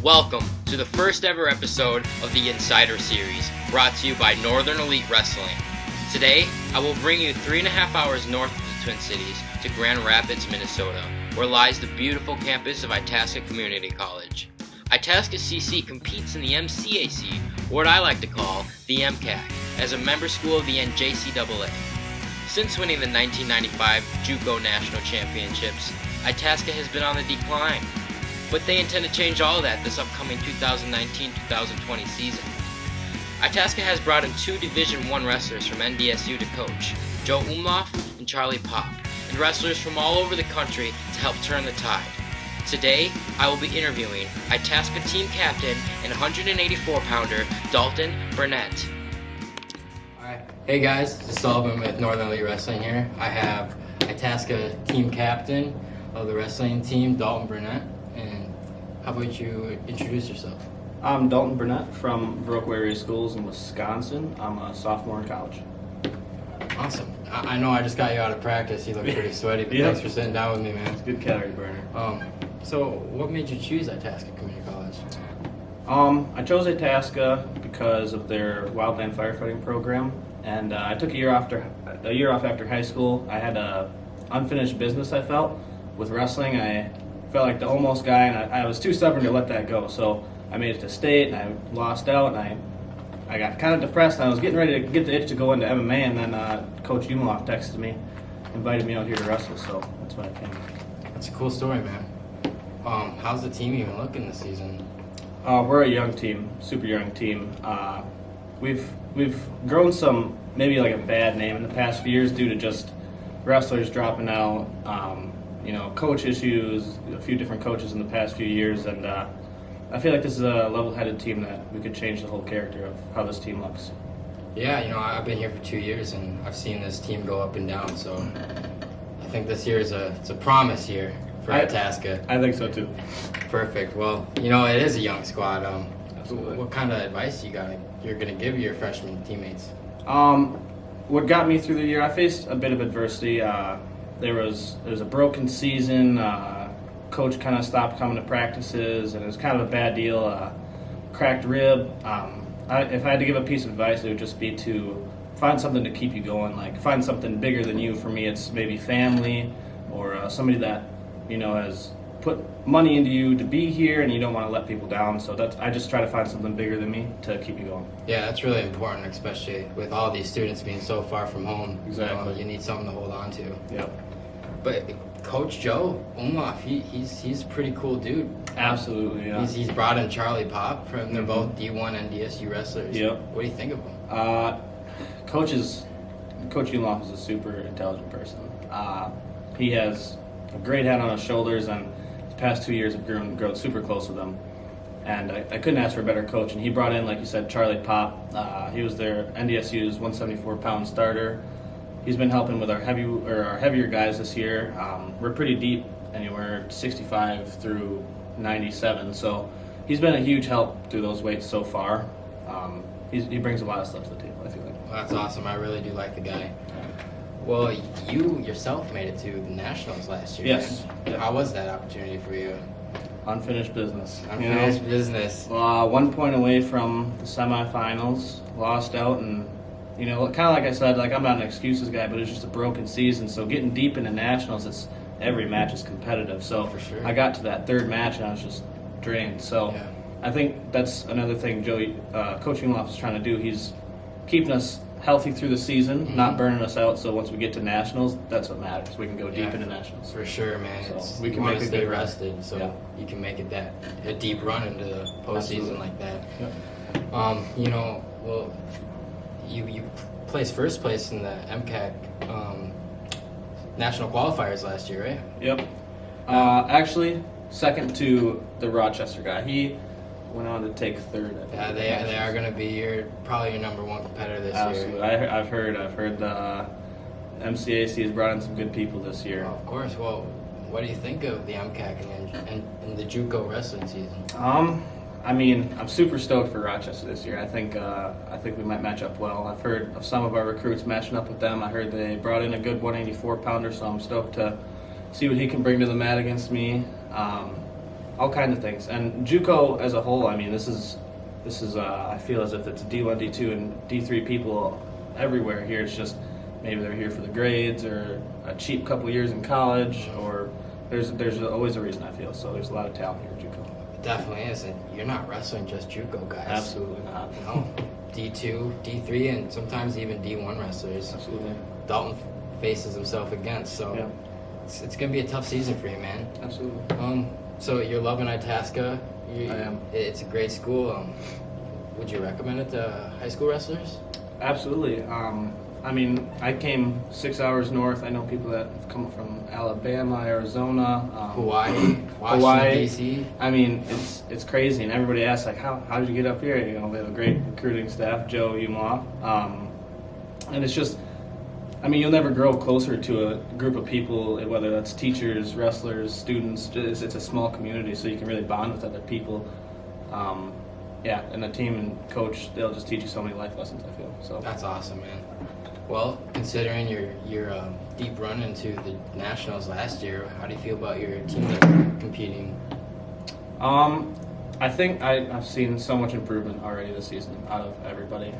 Welcome to the first ever episode of the Insider Series, brought to you by Northern Elite Wrestling. Today, I will bring you 3.5 hours north of the Twin Cities to Grand Rapids, Minnesota, where lies the beautiful campus of Itasca Community College. Itasca CC competes in the MCAC, or what I like to call the MCAC, as a member school of the NJCAA. Since winning the 1995 JUCO National Championships, Itasca has been on the decline, but they intend to change all of that this upcoming 2019-2020 season. Itasca has brought in 2 Division I wrestlers from NDSU to coach, Joe Umlauf and Charlie Pop, and wrestlers from all over the country to help turn the tide. Today, I will be interviewing Itasca team captain and 184-pounder Dalton Burnett. Alright, hey guys, this is Sullivan with Northern Elite Wrestling here. I have Itasca team captain of the wrestling team, Dalton Burnett. And how about you introduce yourself? I'm Dalton Burnett from Baroque Area Schools in Wisconsin. I'm a sophomore in college. Awesome. I know I just got you out of practice. You look pretty sweaty, but thanks for sitting down with me, man. It's a good calorie burner. So what made you choose Itasca Community College? I chose Itasca because of their wildland firefighting program, and I took a year off after high school. I had a unfinished business, I felt, with wrestling. I felt like the almost guy, and I was too stubborn to let that go. So I made it to state, and I lost out, and I got kind of depressed. And I was getting ready to get the itch to go into MMA, and then Coach Umlauf texted me, invited me out here to wrestle, so that's why I came. That's a cool story, man. How's the team even looking this season? We're a young team, super young team. We've grown some, maybe like a bad name in the past few years due to just wrestlers dropping out, coach issues, a few different coaches in the past few years, and I feel like this is a level-headed team that we could change the whole character of how this team looks. Yeah, I've been here for 2 years, and I've seen this team go up and down, so I think this year it's a promise year for Itasca. I think so, too. Perfect. Well, it is a young squad. Absolutely. What kind of advice you're going to give your freshman teammates? What got me through the year, I faced a bit of adversity. There was a broken season. Coach kind of stopped coming to practices, and it was kind of a bad deal. Cracked rib. If I had to give a piece of advice, it would just be to find something to keep you going. Like, find something bigger than you. For me, it's maybe family or somebody that has put money into you to be here, and you don't want to let people down. So I just try to find something bigger than me to keep you going. Yeah, that's really important, especially with all these students being so far from home. Exactly. You need something to hold on to. Yep. But Coach Joe Umlauf, he's a pretty cool dude. Absolutely, yeah. He's brought in Charlie Pop from they're both D1 and DSU wrestlers. Yep. What do you think of him? Coach Umlauf is a super intelligent person. He has a great head on his shoulders, and the past 2 years have grown super close with him. And I couldn't ask for a better coach. And he brought in, like you said, Charlie Pop. He was their NDSU's 174-pound starter. He's been helping with our heavier guys this year. We're pretty deep, anywhere 65 through 97. So he's been a huge help through those weights so far. He brings a lot of stuff to the table, I feel like. Well, that's awesome. I really do like the guy. Well, you yourself made it to the Nationals last year. Yes. Right? Yeah. How was that opportunity for you? Unfinished business. Unfinished business. 1 point away from the semifinals, lost out, and kind of like I said, I'm not an excuses guy, but it's just a broken season. So getting deep into Nationals, every match is competitive. So for sure. I got to that third match and I was just drained. So yeah. I think that's another thing Coach Umlauf is trying to do. He's keeping us healthy through the season, not burning us out. So once we get to Nationals, that's what matters. We can go deep into Nationals. For sure, man. So we can make a stay good rested, so you can make it a deep run into the postseason like that. Yep. Well, you placed first place in the MCAC national qualifiers last year, right? Yep. Actually, second to the Rochester guy. He went on to take third. Yeah, they are going to be probably your number one competitor this Absolutely. year. I've heard the MCAC has brought in some good people this year. Of course. Well, what do you think of the MCAC and the JUCO wrestling season? I'm super stoked for Rochester this year. I think we might match up well. I've heard of some of our recruits matching up with them. I heard they brought in a good 184-pounder, so I'm stoked to see what he can bring to the mat against me. all kinds of things. And JUCO as a whole, I mean, this is I feel as if it's D1, D2, and D3 people everywhere here. It's just maybe they're here for the grades or a cheap couple years in college, or there's always a reason, I feel. So there's a lot of talent here at JUCO. It definitely is, and you're not wrestling just JUCO guys. Absolutely not. No, D2, D3, and sometimes even D1 wrestlers. Absolutely. Dalton faces himself against, so Yeah. it's gonna be a tough season for you, man. Absolutely. So you're loving Itasca. I am. It's a great school. Would you recommend it to high school wrestlers? Absolutely. I mean, I came 6 hours north. I know people that have come from Alabama, Arizona, Hawaii, Washington, Hawaii. D.C. I mean, it's crazy, and everybody asks like, how did you get up here? You know, they have a great recruiting staff, Joe Umaw, and it's just, I mean, you'll never grow closer to a group of people, whether that's teachers, wrestlers, students. It's a small community, so you can really bond with other people. Yeah, and the team and coach, they'll just teach you so many life lessons, I feel. So That's awesome, man. Well, considering your deep run into the nationals last year, how do you feel about your team that's competing? I think I've seen so much improvement already this season out of everybody.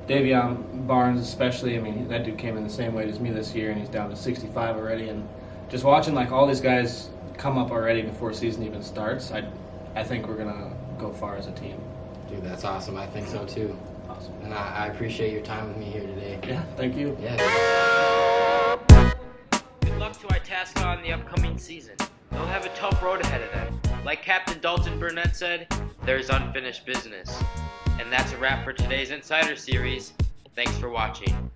Davion Barnes especially, I mean, that dude came in the same weight as me this year, and he's down to 65 already. And just watching like all these guys come up already before season even starts, I think we're gonna go far as a team. Dude, that's awesome. I think so too. Awesome. And I appreciate your time with me here today. Yeah, thank you. Yeah. Good luck to Itasca on the upcoming season. They'll have a tough road ahead of them. Like Captain Dalton Burnett said, there's unfinished business. And that's a wrap for today's Insider Series. Thanks for watching.